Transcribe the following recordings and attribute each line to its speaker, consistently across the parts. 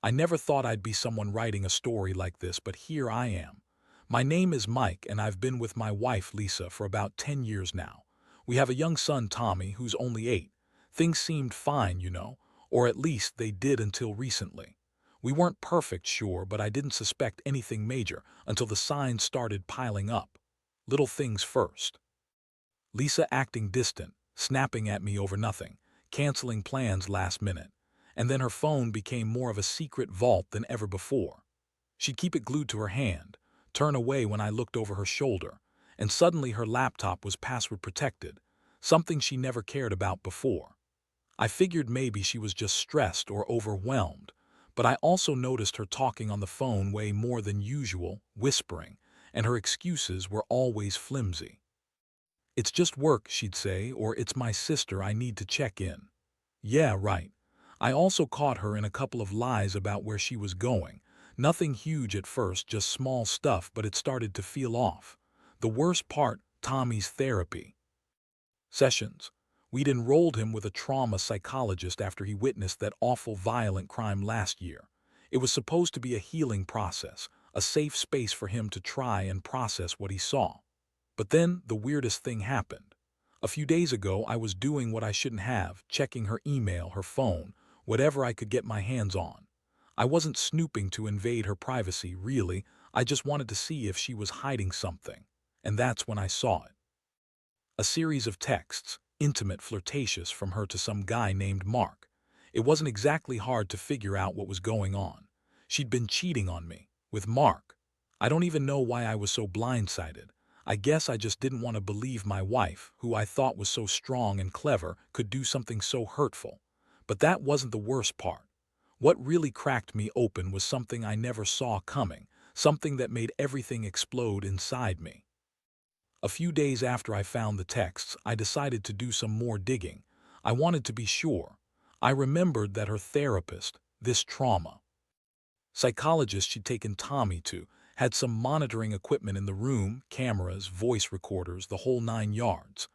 Speaker 1: I never thought I'd be someone writing a story like this, but here I am. My name is Mike, and I've been with my wife, Lisa, for about 10 years now. We have a young son, Tommy, who's only 8. Things seemed fine, or at least they did until recently. We weren't perfect, sure, but I didn't suspect anything major until the signs started piling up. Little things first. Lisa acting distant, snapping at me over nothing, canceling plans last minute, and then her phone became more of a secret vault than ever before. She'd keep it glued to her hand, turn away when I looked over her shoulder, and suddenly her laptop was password protected, something she never cared about before. I figured maybe she was just stressed or overwhelmed, but I also noticed her talking on the phone way more than usual, whispering, and her excuses were always flimsy. "It's just work," she'd say, or "it's my sister, I need to check in." Yeah, right. I also caught her in a couple of lies about where she was going. Nothing huge at first, just small stuff, but it started to feel off. The worst part, Tommy's therapy sessions. We'd enrolled him with a trauma psychologist after he witnessed that awful violent crime last year. It was supposed to be a healing process, a safe space for him to try and process what he saw. But then the weirdest thing happened. A few days ago, I was doing what I shouldn't have, checking her email, her phone, whatever I could get my hands on. I wasn't snooping to invade her privacy, really. I just wanted to see if she was hiding something. And that's when I saw it. A series of texts, intimate, flirtatious, from her to some guy named Mark. It wasn't exactly hard to figure out what was going on. She'd been cheating on me, with Mark. I don't even know why I was so blindsided. I guess I just didn't want to believe my wife, who I thought was so strong and clever, could do something so hurtful. But that wasn't the worst part. What really cracked me open was something I never saw coming, something that made everything explode inside me. A few days after I found the texts, I decided to do some more digging. I wanted to be sure. I remembered that her therapist, this trauma psychologist she'd taken Tommy to, had some monitoring equipment in the room, cameras, voice recorders, the whole 9 yards.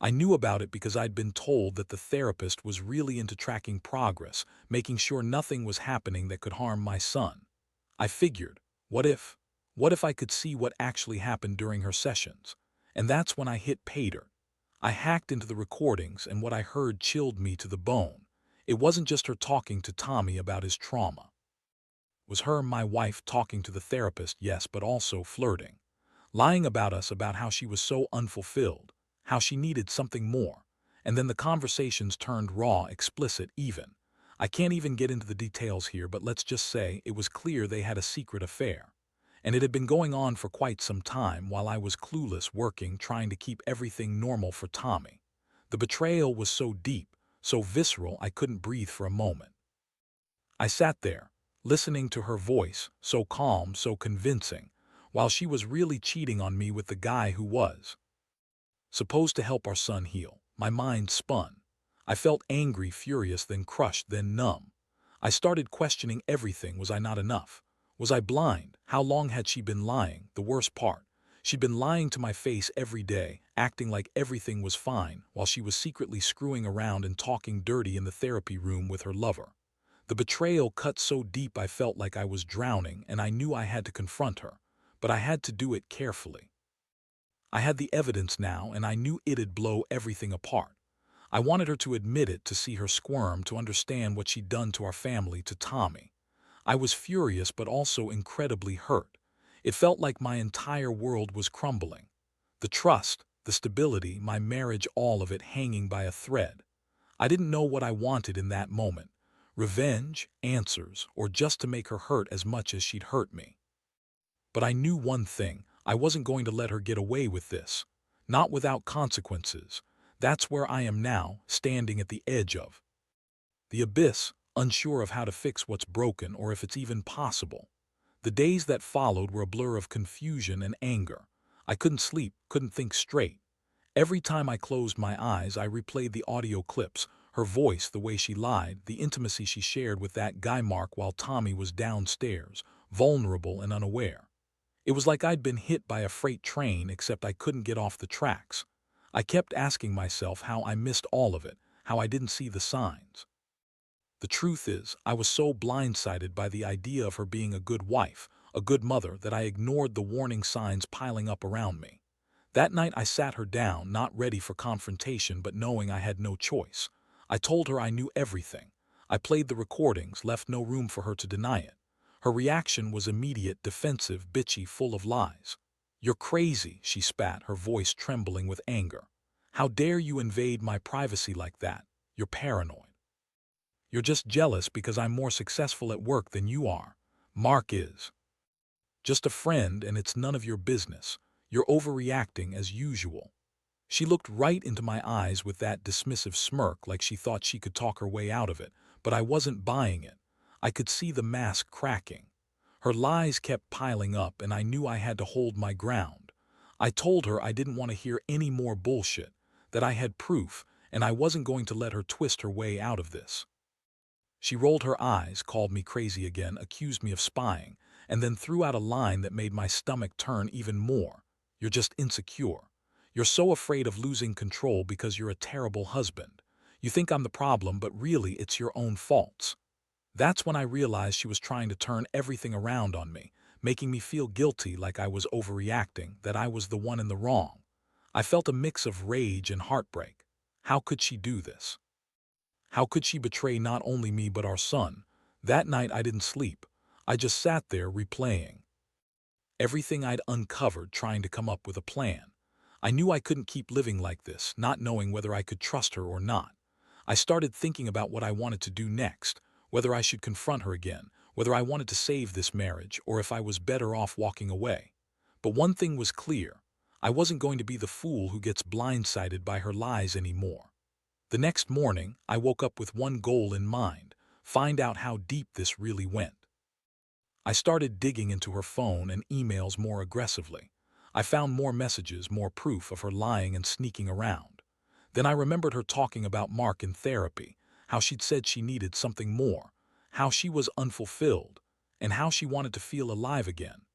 Speaker 1: I knew about it because I'd been told that the therapist was really into tracking progress, making sure nothing was happening that could harm my son. I figured, what if? What if I could see what actually happened during her sessions? And that's when I hit pay dirt. I hacked into the recordings, and what I heard chilled me to the bone. It wasn't just her talking to Tommy about his trauma. It was her, my wife, talking to the therapist, yes, but also flirting. Lying about us, about how she was so unfulfilled, how she needed something more. And then the conversations turned raw, explicit, even. I can't even get into the details here, but let's just say it was clear they had a secret affair. And it had been going on for quite some time while I was clueless, working, trying to keep everything normal for Tommy. The betrayal was so deep, so visceral, I couldn't breathe for a moment. I sat there, listening to her voice, so calm, so convincing, while she was really cheating on me with the guy who was supposed to help our son heal. My mind spun. I felt angry, furious, then crushed, then numb. I started questioning everything. Was I not enough? Was I blind? How long had she been lying? The worst part, she'd been lying to my face every day, acting like everything was fine, while she was secretly screwing around and talking dirty in the therapy room with her lover. The betrayal cut so deep I felt like I was drowning, and I knew I had to confront her, but I had to do it carefully. I had the evidence now, and I knew it'd blow everything apart. I wanted her to admit it, to see her squirm, to understand what she'd done to our family, to Tommy. I was furious but also incredibly hurt. It felt like my entire world was crumbling. The trust, the stability, my marriage, all of it hanging by a thread. I didn't know what I wanted in that moment. Revenge, answers, or just to make her hurt as much as she'd hurt me. But I knew one thing: I wasn't going to let her get away with this. Not without consequences. That's where I am now, standing at the edge of the abyss, unsure of how to fix what's broken or if it's even possible. The days that followed were a blur of confusion and anger. I couldn't sleep, couldn't think straight. Every time I closed my eyes, I replayed the audio clips, her voice, the way she lied, the intimacy she shared with that guy Mark while Tommy was downstairs, vulnerable and unaware. It was like I'd been hit by a freight train, except I couldn't get off the tracks. I kept asking myself how I missed all of it, how I didn't see the signs. The truth is, I was so blindsided by the idea of her being a good wife, a good mother, that I ignored the warning signs piling up around me. That night I sat her down, not ready for confrontation but knowing I had no choice. I told her I knew everything. I played the recordings, left no room for her to deny it. Her reaction was immediate, defensive, bitchy, full of lies. "You're crazy," she spat, her voice trembling with anger. "How dare you invade my privacy like that? You're paranoid. You're just jealous because I'm more successful at work than you are. Mark is just a friend and it's none of your business. You're overreacting as usual." She looked right into my eyes with that dismissive smirk like she thought she could talk her way out of it, but I wasn't buying it. I could see the mask cracking. Her lies kept piling up and I knew I had to hold my ground. I told her I didn't want to hear any more bullshit, that I had proof, and I wasn't going to let her twist her way out of this. She rolled her eyes, called me crazy again, accused me of spying, and then threw out a line that made my stomach turn even more. "You're just insecure. You're so afraid of losing control because you're a terrible husband. You think I'm the problem, but really it's your own faults." That's when I realized she was trying to turn everything around on me, making me feel guilty, like I was overreacting, that I was the one in the wrong. I felt a mix of rage and heartbreak. How could she do this? How could she betray not only me but our son? That night I didn't sleep. I just sat there replaying everything I'd uncovered, trying to come up with a plan. I knew I couldn't keep living like this, not knowing whether I could trust her or not. I started thinking about what I wanted to do next, whether I should confront her again, whether I wanted to save this marriage, or if I was better off walking away. But one thing was clear. I wasn't going to be the fool who gets blindsided by her lies anymore. The next morning, I woke up with one goal in mind: find out how deep this really went. I started digging into her phone and emails more aggressively. I found more messages, more proof of her lying and sneaking around. Then I remembered her talking about Mark in therapy, how she'd said she needed something more, how she was unfulfilled, and how she wanted to feel alive again.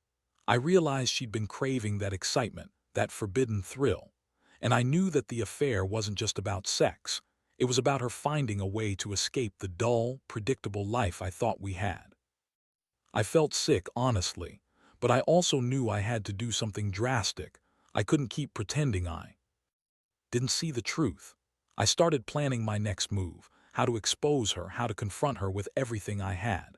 Speaker 1: I realized she'd been craving that excitement, that forbidden thrill. And I knew that the affair wasn't just about sex. It was about her finding a way to escape the dull, predictable life I thought we had. I felt sick, honestly, but I also knew I had to do something drastic. I couldn't keep pretending I didn't see the truth. I started planning my next move, how to expose her, how to confront her with everything I had.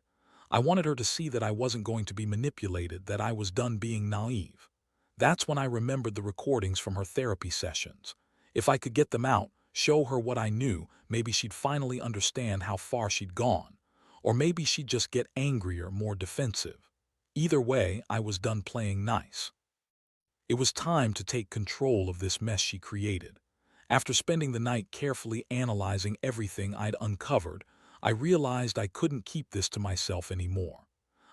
Speaker 1: I wanted her to see that I wasn't going to be manipulated, that I was done being naive. That's when I remembered the recordings from her therapy sessions. If I could get them out, show her what I knew, maybe she'd finally understand how far she'd gone. Or maybe she'd just get angrier, more defensive. Either way, I was done playing nice. It was time to take control of this mess she created. After spending the night carefully analyzing everything I'd uncovered, I realized I couldn't keep this to myself anymore.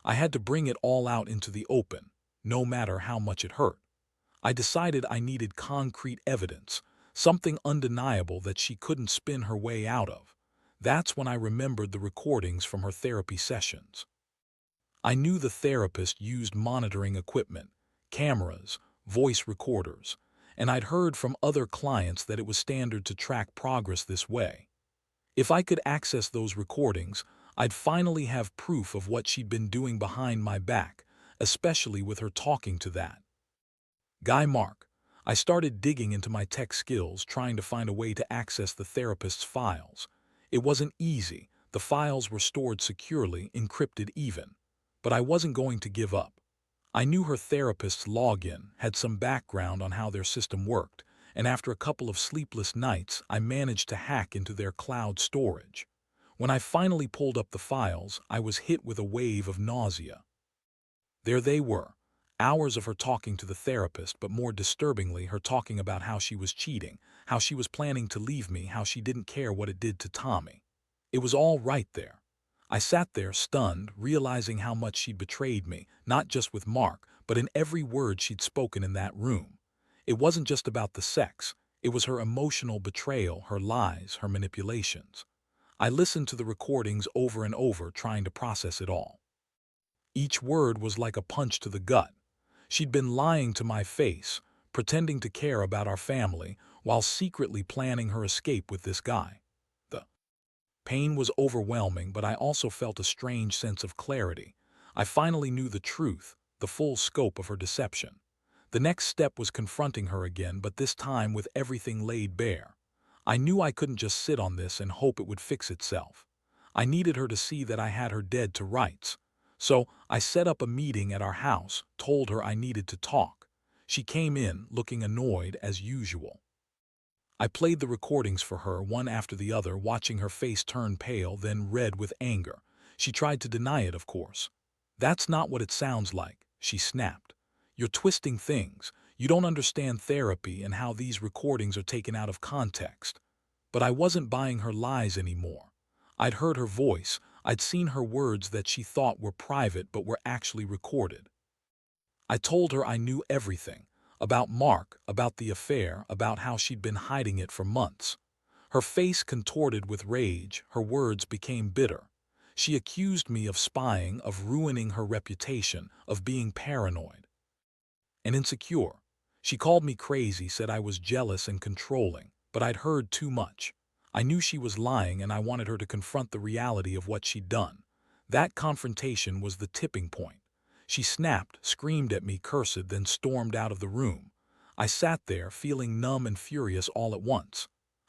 Speaker 1: I had to bring it all out into the open, no matter how much it hurt. I decided I needed concrete evidence, something undeniable that she couldn't spin her way out of. That's when I remembered the recordings from her therapy sessions. I knew the therapist used monitoring equipment, cameras, voice recorders, and I'd heard from other clients that it was standard to track progress this way. If I could access those recordings, I'd finally have proof of what she'd been doing behind my back, especially with her talking to that guy Mark. I started digging into my tech skills, trying to find a way to access the therapist's files. It wasn't easy. The files were stored securely, encrypted even. But I wasn't going to give up. I knew her therapist's login, had some background on how their system worked, and after a couple of sleepless nights, I managed to hack into their cloud storage. When I finally pulled up the files, I was hit with a wave of nausea. There they were, hours of her talking to the therapist, but more disturbingly, her talking about how she was cheating, how she was planning to leave me, how she didn't care what it did to Tommy. It was all right there. I sat there stunned, realizing how much she'd betrayed me, not just with Mark, but in every word she'd spoken in that room. It wasn't just about the sex. It was her emotional betrayal, her lies, her manipulations. I listened to the recordings over and over, trying to process it all. Each word was like a punch to the gut. She'd been lying to my face, pretending to care about our family, while secretly planning her escape with this guy. The Pain was overwhelming, but I also felt a strange sense of clarity. I finally knew the truth, the full scope of her deception. The next step was confronting her again, but this time with everything laid bare. I knew I couldn't just sit on this and hope it would fix itself. I needed her to see that I had her dead to rights. So I set up a meeting at our house, told her I needed to talk. She came in, looking annoyed as usual. I played the recordings for her, one after the other, watching her face turn pale, then red with anger. She tried to deny it, of course. "That's not what it sounds like," she snapped. "You're twisting things. You don't understand therapy and how these recordings are taken out of context." But I wasn't buying her lies anymore. I'd heard her voice. I'd seen her words that she thought were private but were actually recorded. I told her I knew everything. About Mark, about the affair, about how she'd been hiding it for months. Her face contorted with rage, her words became bitter. She accused me of spying, of ruining her reputation, of being paranoid and insecure. She called me crazy, said I was jealous and controlling, but I'd heard too much. I knew she was lying, and I wanted her to confront the reality of what she'd done. That confrontation was the tipping point. She snapped, screamed at me, cursed, then stormed out of the room. I sat there, feeling numb and furious all at once.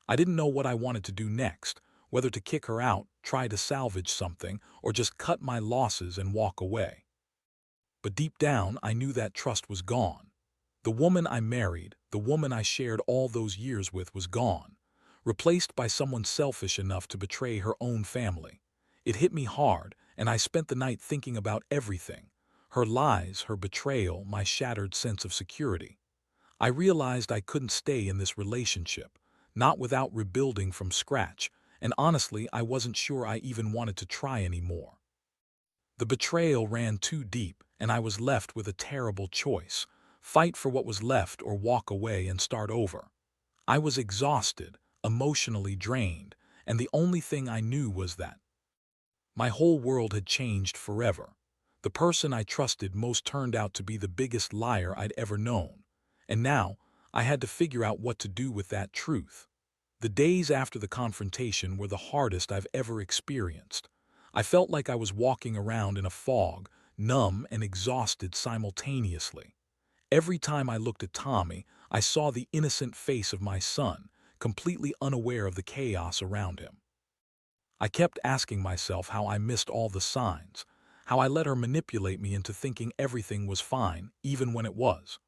Speaker 1: I didn't know what I wanted to do next, whether to kick her out, try to salvage something, or just cut my losses and walk away. But deep down, I knew that trust was gone. The woman I married, the woman I shared all those years with, was gone, replaced by someone selfish enough to betray her own family. It hit me hard, and I spent the night thinking about everything: her lies, her betrayal, my shattered sense of security. I realized I couldn't stay in this relationship, not without rebuilding from scratch, and honestly, I wasn't sure I even wanted to try anymore. The betrayal ran too deep, and I was left with a terrible choice: fight for what was left or walk away and start over. I was exhausted, emotionally drained, and the only thing I knew was that my whole world had changed forever. The person I trusted most turned out to be the biggest liar I'd ever known. And now, I had to figure out what to do with that truth. The days after the confrontation were the hardest I've ever experienced. I felt like I was walking around in a fog, numb and exhausted simultaneously. Every time I looked at Tommy, I saw the innocent face of my son, completely unaware of the chaos around him. I kept asking myself how I missed all the signs, how I let her manipulate me into thinking everything was fine, even when it was.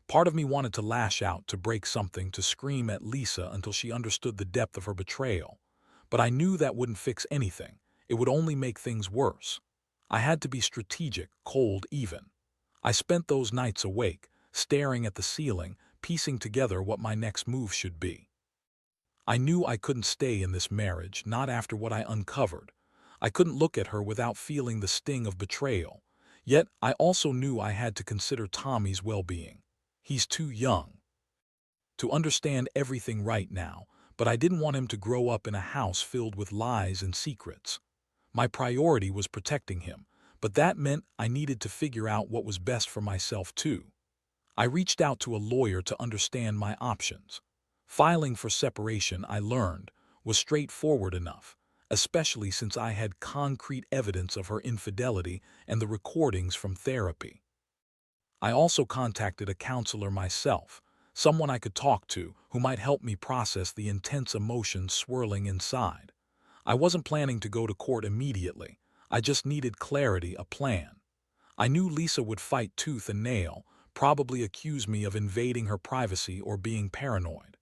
Speaker 1: Part of me wanted to lash out, to break something, to scream at Lisa until she understood the depth of her betrayal. But I knew that wouldn't fix anything. It would only make things worse. I had to be strategic, cold even. I spent those nights awake, staring at the ceiling, piecing together what my next move should be. I knew I couldn't stay in this marriage, not after what I uncovered. I couldn't look at her without feeling the sting of betrayal. Yet I also knew I had to consider Tommy's well-being. He's too young to understand everything right now, but I didn't want him to grow up in a house filled with lies and secrets. My priority was protecting him, but that meant I needed to figure out what was best for myself too. I reached out to a lawyer to understand my options. Filing for separation, I learned, was straightforward enough, especially since I had concrete evidence of her infidelity and the recordings from therapy. I also contacted a counselor myself, someone I could talk to who might help me process the intense emotions swirling inside. I wasn't planning to go to court immediately. I just needed clarity, a plan. I knew Lisa would fight tooth and nail, probably accuse me of invading her privacy or being paranoid.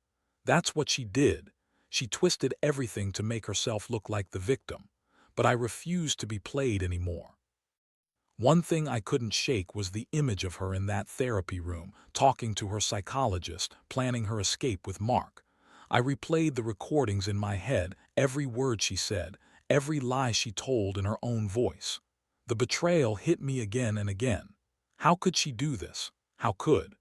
Speaker 1: That's what she did. She twisted everything to make herself look like the victim. But I refused to be played anymore. One thing I couldn't shake was the image of her in that therapy room, talking to her psychologist, planning her escape with Mark. I replayed the recordings in my head, every word she said, every lie she told in her own voice. The betrayal hit me again and again. How could she do this? How could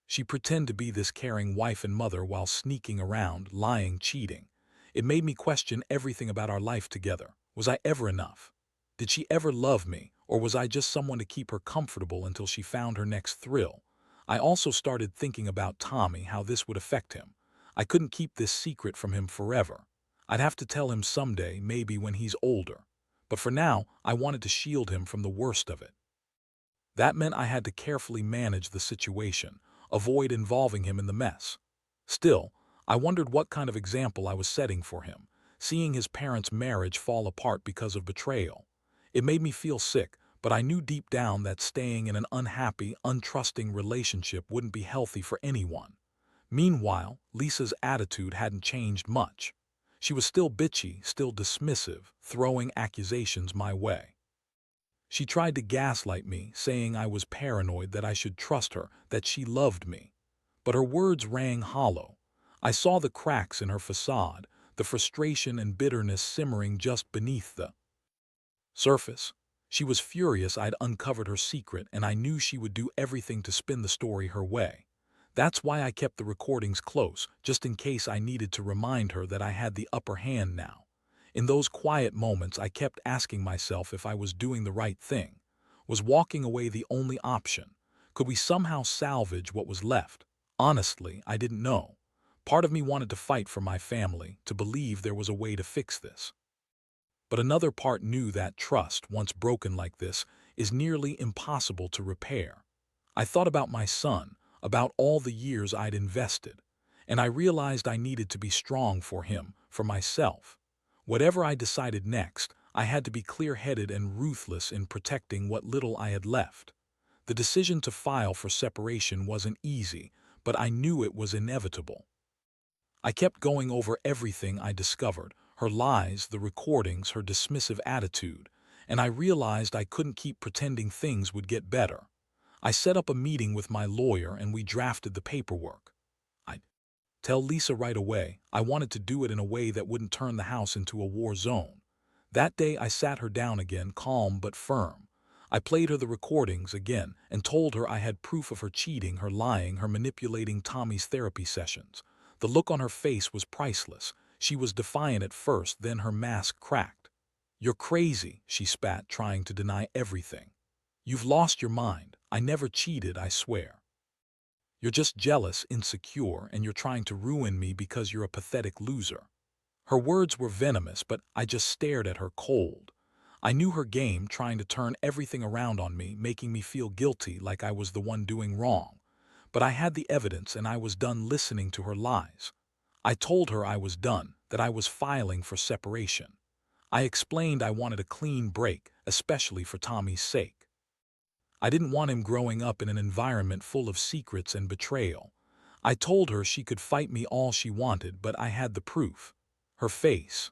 Speaker 1: she pretend to be this caring wife and mother while sneaking around, lying, cheating? It made me question everything about our life together. Was I ever enough? Did she ever love me, or was I just someone to keep her comfortable until she found her next thrill? I also started thinking about Tommy, how this would affect him. I couldn't keep this secret from him forever. I'd have to tell him someday, maybe when he's older. But for now, I wanted to shield him from the worst of it. That meant I had to carefully manage the situation, avoid involving him in the mess. Still, I wondered what kind of example I was setting for him, seeing his parents' marriage fall apart because of betrayal. It made me feel sick, but I knew deep down that staying in an unhappy, untrusting relationship wouldn't be healthy for anyone. Meanwhile, Lisa's attitude hadn't changed much. She was still bitchy, still dismissive, throwing accusations my way. She tried to gaslight me, saying I was paranoid, that I should trust her, that she loved me. But her words rang hollow. I saw the cracks in her facade, the frustration and bitterness simmering just beneath the surface. She was furious I'd uncovered her secret, and I knew she would do everything to spin the story her way. That's why I kept the recordings close, just in case I needed to remind her that I had the upper hand now. In those quiet moments, I kept asking myself if I was doing the right thing. Was walking away the only option? Could we somehow salvage what was left? Honestly, I didn't know. Part of me wanted to fight for my family, to believe there was a way to fix this. But another part knew that trust, once broken like this, is nearly impossible to repair. I thought about my son, about all the years I'd invested, and I realized I needed to be strong for him, for myself. Whatever I decided next, I had to be clear-headed and ruthless in protecting what little I had left. The decision to file for separation wasn't easy, but I knew it was inevitable. I kept going over everything I discovered, her lies, the recordings, her dismissive attitude, and I realized I couldn't keep pretending things would get better. I set up a meeting with my lawyer and we drafted the paperwork. I'd tell Lisa right away. I wanted to do it in a way that wouldn't turn the house into a war zone. That day I sat her down again, calm but firm. I played her the recordings again and told her I had proof of her cheating, her lying, her manipulating Tommy's therapy sessions. The look on her face was priceless. She was defiant at first, then her mask cracked. "You're crazy," she spat, trying to deny everything. "You've lost your mind. I never cheated, I swear. You're just jealous, insecure, and you're trying to ruin me because you're a pathetic loser." Her words were venomous, but I just stared at her cold. I knew her game, trying to turn everything around on me, making me feel guilty, like I was the one doing wrong. But I had the evidence, and I was done listening to her lies. I told her I was done, that I was filing for separation. I explained I wanted a clean break, especially for Tommy's sake. I didn't want him growing up in an environment full of secrets and betrayal. I told her she could fight me all she wanted, but I had the proof. Her face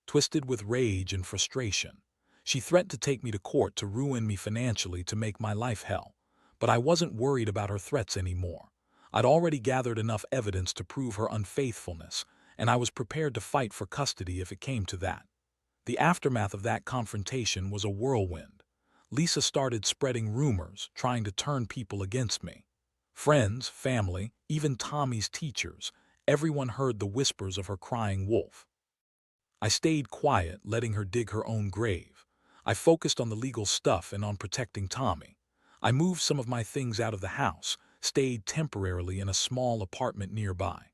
Speaker 1: twisted with rage and frustration. She threatened to take me to court, to ruin me financially, to make my life hell. But I wasn't worried about her threats anymore. I'd already gathered enough evidence to prove her unfaithfulness, and I was prepared to fight for custody if it came to that. The aftermath of that confrontation was a whirlwind. Lisa started spreading rumors, trying to turn people against me. Friends, family, even Tommy's teachers, everyone heard the whispers of her crying wolf. I stayed quiet, letting her dig her own grave. I focused on the legal stuff and on protecting Tommy. I moved some of my things out of the house, stayed temporarily in a small apartment nearby.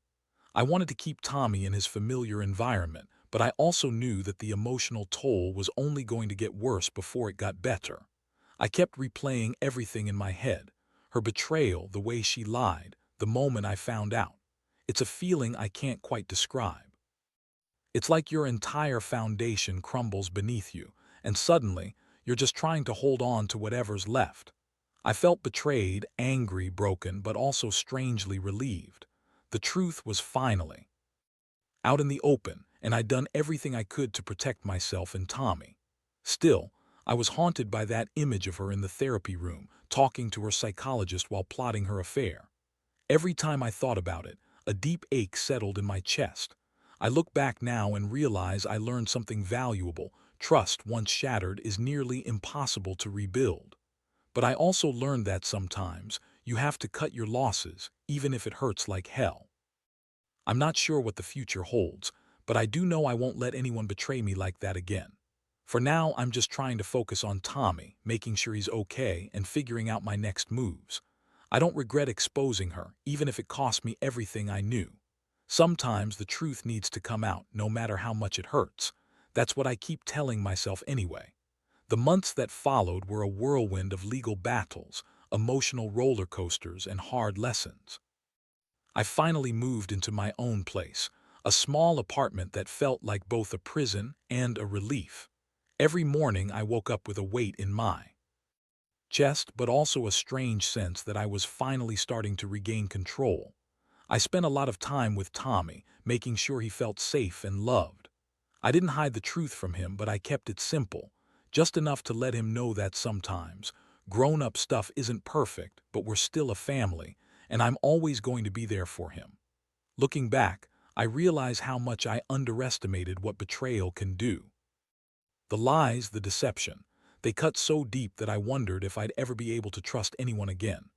Speaker 1: I wanted to keep Tommy in his familiar environment, but I also knew that the emotional toll was only going to get worse before it got better. I kept replaying everything in my head. Her betrayal, the way she lied, the moment I found out. It's a feeling I can't quite describe. It's like your entire foundation crumbles beneath you, and suddenly, you're just trying to hold on to whatever's left. I felt betrayed, angry, broken, but also strangely relieved. The truth was finally out in the open, and I'd done everything I could to protect myself and Tommy. Still, I was haunted by that image of her in the therapy room, talking to her psychologist while plotting her affair. Every time I thought about it, a deep ache settled in my chest. I look back now and realize I learned something valuable. Trust, once shattered, is nearly impossible to rebuild. But I also learned that sometimes you have to cut your losses, even if it hurts like hell. I'm not sure what the future holds, but I do know I won't let anyone betray me like that again. For now, I'm just trying to focus on Tommy, making sure he's okay, and figuring out my next moves. I don't regret exposing her, even if it cost me everything I knew. Sometimes the truth needs to come out, no matter how much it hurts. That's what I keep telling myself anyway. The months that followed were a whirlwind of legal battles, emotional roller coasters, and hard lessons. I finally moved into my own place, a small apartment that felt like both a prison and a relief. Every morning I woke up with a weight in my chest, but also a strange sense that I was finally starting to regain control. I spent a lot of time with Tommy, making sure he felt safe and loved. I didn't hide the truth from him, but I kept it simple, just enough to let him know that sometimes grown-up stuff isn't perfect, but we're still a family, and I'm always going to be there for him. Looking back, I realize how much I underestimated what betrayal can do. The lies, the deception, they cut so deep that I wondered if I'd ever be able to trust anyone again.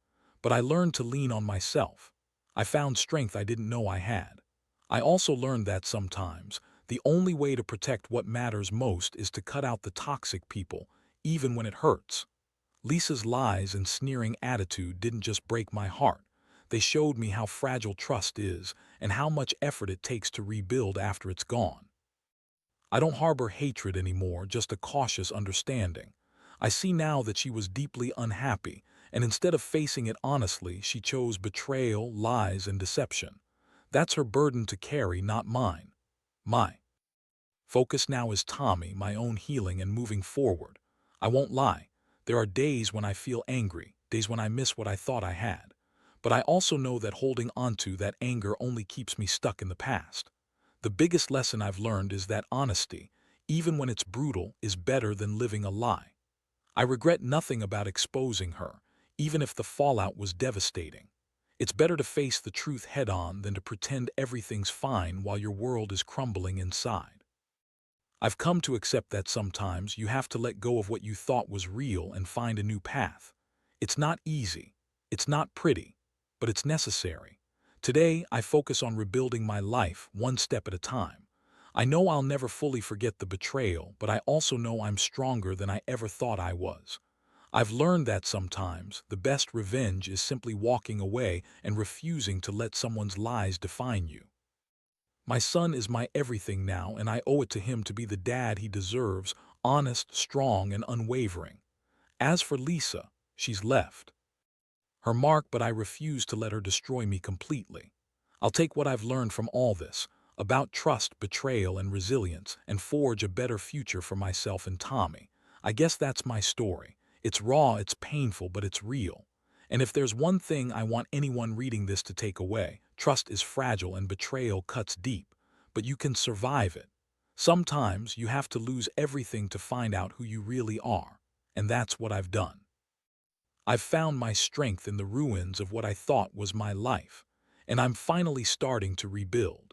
Speaker 1: But I learned to lean on myself. I found strength I didn't know I had. I also learned that sometimes the only way to protect what matters most is to cut out the toxic people, even when it hurts. Lisa's lies and sneering attitude didn't just break my heart. They showed me how fragile trust is and how much effort it takes to rebuild after it's gone. I don't harbor hatred anymore, just a cautious understanding. I see now that she was deeply unhappy, and instead of facing it honestly, she chose betrayal, lies, and deception. That's her burden to carry, not mine. My focus now is Tommy, my own healing, and moving forward. I won't lie. There are days when I feel angry, days when I miss what I thought I had. But I also know that holding onto that anger only keeps me stuck in the past. The biggest lesson I've learned is that honesty, even when it's brutal, is better than living a lie. I regret nothing about exposing her, even if the fallout was devastating. It's better to face the truth head-on than to pretend everything's fine while your world is crumbling inside. I've come to accept that sometimes you have to let go of what you thought was real and find a new path. It's not easy, it's not pretty, but it's necessary. Today, I focus on rebuilding my life one step at a time. I know I'll never fully forget the betrayal, but I also know I'm stronger than I ever thought I was. I've learned that sometimes the best revenge is simply walking away and refusing to let someone's lies define you. My son is my everything now, and I owe it to him to be the dad he deserves, honest, strong, and unwavering. As for Lisa, she's left her mark, but I refuse to let her destroy me completely. I'll take what I've learned from all this, about trust, betrayal, and resilience, and forge a better future for myself and Tommy. I guess that's my story. It's raw, it's painful, but it's real. And if there's one thing I want anyone reading this to take away, trust is fragile and betrayal cuts deep, but you can survive it. Sometimes you have to lose everything to find out who you really are, and that's what I've done. I've found my strength in the ruins of what I thought was my life, and I'm finally starting to rebuild.